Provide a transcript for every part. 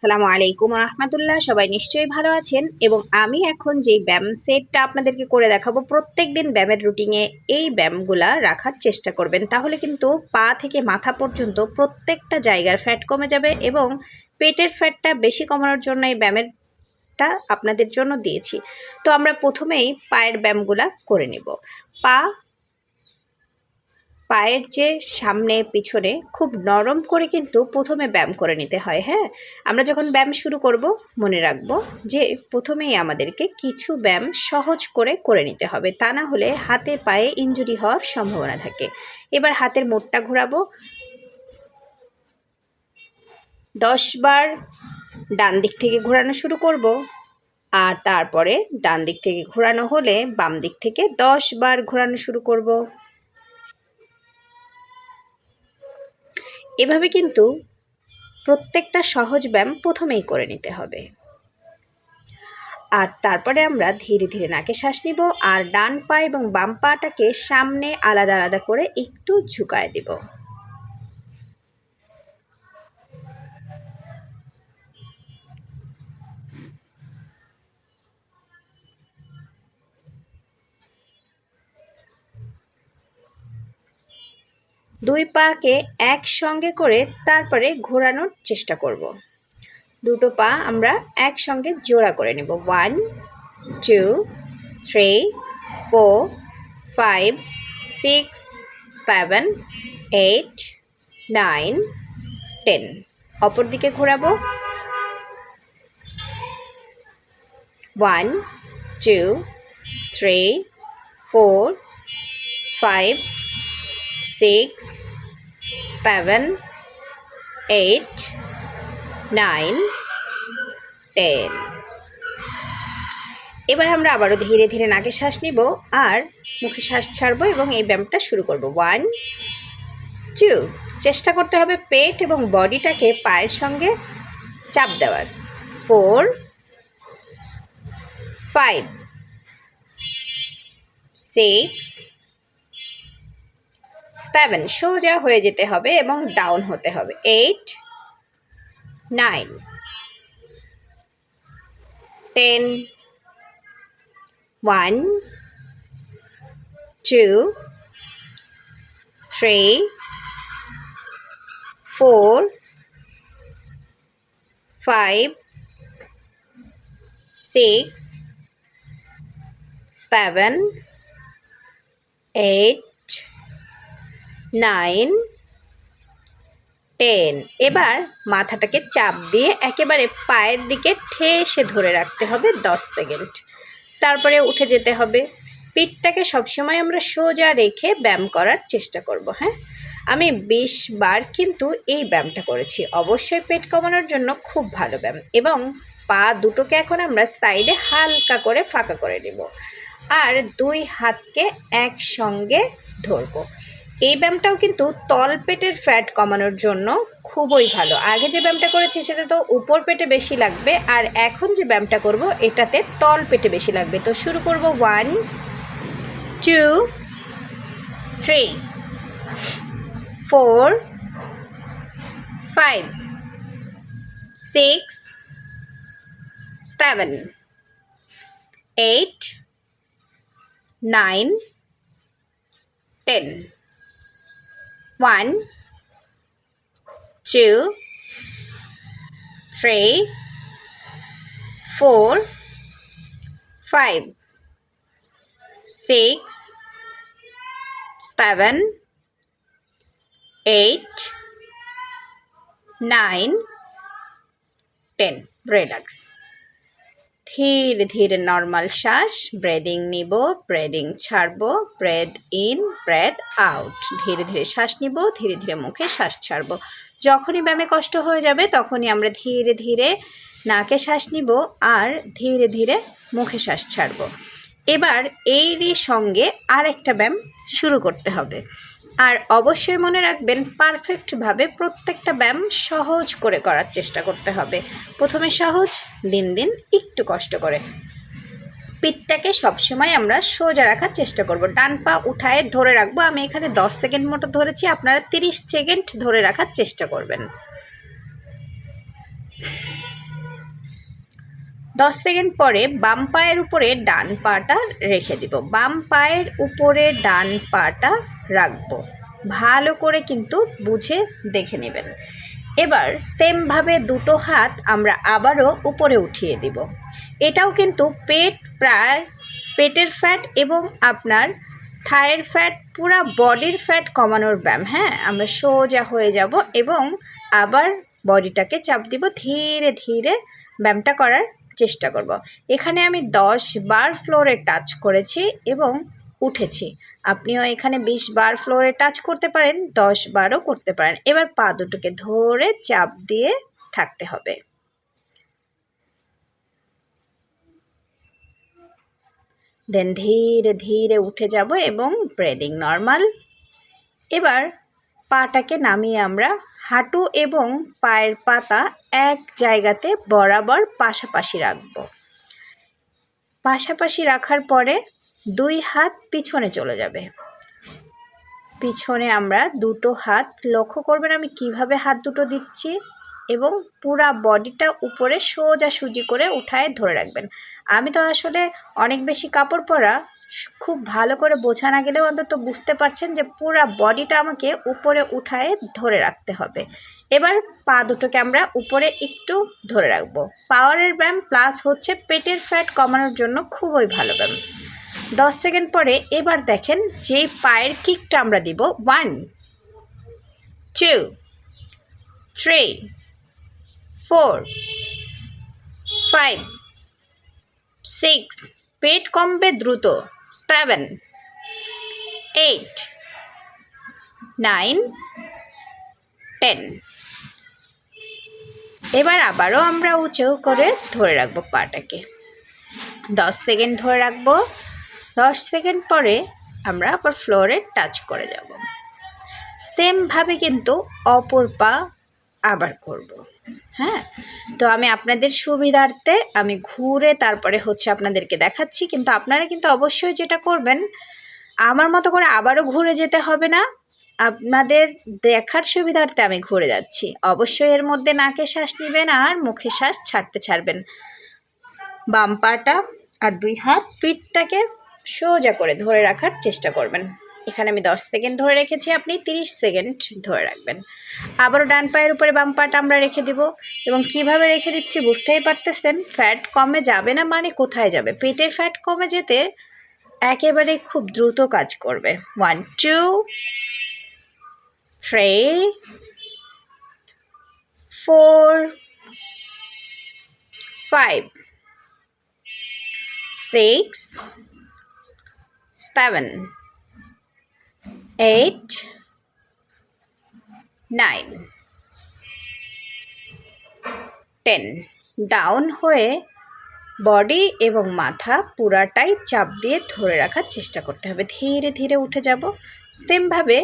আসসালামু আলাইকুম রহমতুল্লাহ। সবাই নিশ্চয়ই ভালো আছেন এবং আমি এখন যে ব্যায়াম সেটটা আপনাদেরকে করে দেখাবো, প্রত্যেক দিন ব্যায়ামের রুটিনে এই ব্যায়ামগুলা রাখার চেষ্টা করবেন। তাহলে কিন্তু পা থেকে মাথা পর্যন্ত প্রত্যেকটা জায়গার ফ্যাট কমে যাবে এবং পেটের ফ্যাটটা বেশি কমানোর জন্য এই ব্যায়ামেরটা আপনাদের জন্য দিয়েছি। তো আমরা প্রথমেই পায়ের ব্যায়ামগুলা করে নেব। পায়ের যে সামনে পিছনে খুব নরম করে কিন্তু প্রথমে ব্যায়াম করে নিতে হয়। হ্যাঁ, আমরা যখন ব্যায়াম শুরু করব মনে রাখবো যে প্রথমেই আমাদেরকে কিছু ব্যায়াম সহজ করে নিতে হবে, তা না হলে হাতে পায়ে ইনজুরি হওয়ার সম্ভাবনা থাকে। এবার হাতের মোড়টা ঘোরাবো, 10 বার ডান দিক থেকে ঘোরানো শুরু করব, আর তারপরে ডান দিক থেকে ঘোরানো হলে বাম দিক থেকে 10 বার ঘোরানো শুরু করব। এভাবে কিন্তু প্রত্যেকটা সহজ ব্যায়াম প্রথমেই করে নিতে হবে। আর তারপরে আমরা ধীরে ধীরে নাকে শ্বাস নিব আর ডান পা এবং বাম পাটাকে সামনে আলাদা আলাদা করে একটু ঝুঁকায় দিব। দুই পাকে একসঙ্গে করে তারপরে ঘোরানোর চেষ্টা করব। দুটো পা আমরা একসঙ্গে জোড়া করে নেব। 1 2 3 4 5 6 7 8 9 10। অপর দিকে ঘোরাবো। 1 2 3 4 5 6 7 8 9 10। এবার আমরা আবারও ধীরে ধীরে নাকে শ্বাস নিব আর মুখে শ্বাস ছাড়বো এবং এই ব্যায়ামটা শুরু করব। 1 2, চেষ্টা করতে হবে পেট এবং বডিটাকে পায়ের সঙ্গে চাপ দেওয়ার। 4 5 6 7, সোজা হয়ে যেতে হবে এবং ডাউন হতে হবে। 8 9 10 1 2 3 4 5 6 7 8 9 10। এবার মাথাটাকে চাপ দিয়ে একেবারে পায়ের দিকে ঠেসে ধরে রাখতে হবে 10 সেকেন্ড। তারপরে উঠে যেতে হবে। পিঠটাকে সবসময় আমরা সোজা রেখে ব্যায়াম করার চেষ্টা করব। হ্যাঁ, আমি 20 বার কিন্তু এই ব্যায়ামটা করেছি। অবশ্যই পেট কমানোর জন্য খুব ভালো ব্যায়াম। এবং পা দুটোকে এখন আমরা সাইডে হালকা করে ফাঁকা করে নেব আর দুই হাতকে একসঙ্গে ধরবো। এই ব্যায়ামটাও কিন্তু তল পেটের ফ্যাট কমানোর জন্য খুবই ভালো। আগে যে ব্যায়ামটা করেছি সেটা তো উপর পেটে বেশি লাগবে, আর এখন যে ব্যায়ামটা করব এটাতে তল পেটে বেশি লাগবে। তো শুরু করব। 1 2 3 4 5 6 7 8 9 10 1 2 3 4 5 6 7 8 9 10। রিল্যাক্স। ধীরে ধীরে নর্মাল শ্বাস, ব্রেদিং নিব, ব্রেদিং ছাড়বো, ব্রেথ ইন, ব্রেথ আউট। ধীরে ধীরে শ্বাস নিব, ধীরে ধীরে মুখে শ্বাস ছাড়বো। যখনই ব্যায়ামে কষ্ট হয়ে যাবে তখনই আমরা ধীরে ধীরে নাকে শ্বাস নিব আর ধীরে ধীরে মুখে শ্বাস ছাড়বো। এবার এরই সঙ্গে আরেকটা ব্যায়াম শুরু করতে হবে। আর অবশ্যই মনে রাখবেন পারফেক্টভাবে প্রত্যেকটা ব্যায়াম সহজ করে করার চেষ্টা করতে হবে। প্রথমে সহজ, দিন দিন একটু কষ্ট করে। পিঠটাকে সবসময় আমরা সোজা রাখার চেষ্টা করব। ডান পা উঠায় ধরে রাখবো। আমি এখানে 10 সেকেন্ড মতো ধরেছি, আপনারা 30 সেকেন্ড ধরে রাখার চেষ্টা করবেন। 10 সেকেন্ড পরে বাম পায়ের উপরে ডান পাটা রেখে দিব। বাম পায়ের উপরে ডান পাটা রাখবো। ভালো করে কিন্তু বুঝে দেখে নেবেন। এবার সেমভাবে দুটো হাত আমরা আবারও উপরে উঠিয়ে দিব। এটাও কিন্তু পেটের ফ্যাট এবং আপনার থায়ের ফ্যাট, পুরা বডির ফ্যাট কমানোর ব্যায়াম। হ্যাঁ, আমরা সোজা হয়ে যাব এবং আবার বডিটাকে চাপ দিব। ধীরে ধীরে ব্যায়ামটা করার চেষ্টা করব। এখানে আমি 10 বার ফ্লোরে টাচ করেছি এবং উঠেছি। আপনিও এখানে 20 বার ফ্লোরে টাচ করতে পারেন, 10 বারও করতে পারেন। এবার পা দুটোকে ধরে চাপ দিয়ে থাকতে হবে। দেন ধীরে ধীরে উঠে যাব এবং ব্রেদিং নর্মাল। এবার পাটাকে নামিয়ে আমরা হাঁটু এবং পায়ের পাতা এক জায়গাতে বরাবর পাশাপাশি রাখব। পাশাপাশি রাখার পরে 2 হাত পিছনে চলে যাবে। পিছনে আমরা দুটো হাত, লক্ষ্য করবেন আমি কিভাবে হাত দুটো দিচ্ছি, এবং পুরা বডিটা উপরে সোজাসুজি করে উঠায় ধরে রাখবেন। আমি তো আসলে অনেক বেশি কাপড় পরা, খুব ভালো করে বোঝা না গেলেও অন্তত বুঝতে পারছেন যে পুরা বডিটা আমাকে উপরে উঠায় ধরে রাখতে হবে। এবার পা দুটোকে আমরা উপরে একটু ধরে রাখবো। পাওয়ারের ব্যায়াম প্লাস হচ্ছে পেটের ফ্যাট কমানোর জন্য খুবই ভালো ব্যায়াম। 10 সেকেন্ড পরে এবার দেখেন যে পায়ের কিকটা আমরা দিব। 1 2 3 4 5 6, পেট কমবে দ্রুত, 7 8 9 10। এবার আবারও আমরা উঁচু করে ধরে রাখবো পাটাকে। 10 সেকেন্ড ধরে রাখবো। 10 সেকেন্ড পরে আমরা আবার ফ্লোরে টাচ করে যাব। সেমভাবে কিন্তু অপর পা আবার করব। হ্যাঁ, তো আমি আপনাদের সুবিধার্থে আমি ঘুরে তারপরে হচ্ছে আপনাদেরকে দেখাচ্ছি, কিন্তু আপনারা কিন্তু অবশ্যই যেটা করবেন, আমার মতো করে আবারও ঘুরে যেতে হবে না। আপনাদের দেখার সুবিধার্থে আমি ঘুরে যাচ্ছি। অবশ্যই এর মধ্যে নাকে শ্বাস নেবেন আর মুখে শ্বাস ছাড়বেন। বাম পাটা আর 2 হাত পিঠটাকে সোজা করে ধরে রাখার চেষ্টা করবেন। এখানে আমি 10 সেকেন্ড ধরে রেখেছি, আপনি 30 সেকেন্ড ধরে রাখবেন। আবারও ডান পায়ের উপরে বাম পাটা আমরা রেখে দিব, এবং কিভাবে রেখে দিচ্ছি বুঝতেই পারতেছেন। ফ্যাট কমে যাবে না মানে কোথায় যাবে? পেটের ফ্যাট কমে যেতে একেবারে খুব দ্রুত কাজ করবে। 1 2 3 4 5 6 7 8 9 10। ডাউন হয়ে বডি এবং মাথা পুরাটাই চাপ দিয়ে ধরে রাখার চেষ্টা করতে হবে। ধীরে ধীরে উঠে যাব। সেমভাবে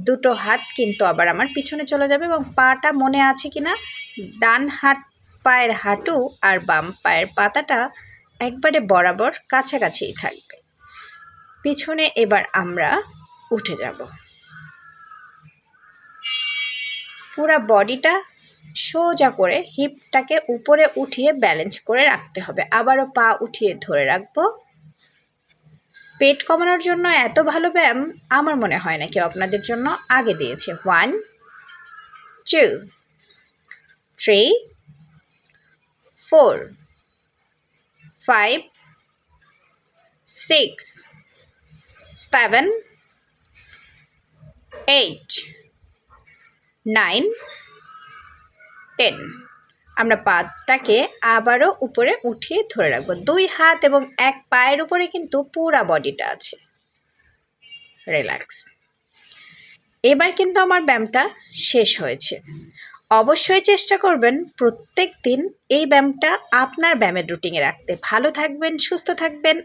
দুটো হাত কিন্তু আবার আমার পিছনে চলে যাবে, এবং পাটা মনে আছে কিনা, ডান পায়ের হাঁটু আর বাম পায়ের পাতাটা একবারে বরাবর কাছাকাছিই থাকবে। পিছনে এবার আমরা উঠে যাব। পুরা বডিটা সোজা করে হিপটাকে উপরে উঠিয়ে ব্যালেন্স করে রাখতে হবে। আবারও পা উঠিয়ে ধরে রাখবো। পেট কমানোর জন্য এত ভালো ব্যায়াম আমার মনে হয় না কেউ আপনাদের জন্য আগে দিয়েছে। 1 2 3 4 5 6 7 8 9 10। আমরা পাটাকে আবারও উপরে উঠিয়ে ধরে রাখবো। 2 হাত এবং 1 পায়ের উপরে কিন্তু পুরা বডিটা আছে। রিল্যাক্স। এবার কিন্তু আমার ব্যায়ামটা শেষ হয়েছে। অবশ্যই চেষ্টা করবেন প্রত্যেক দিন এই ব্যায়ামটা আপনার ব্যায়ামের রুটিনে রাখতে। ভালো থাকবেন, সুস্থ থাকবেন।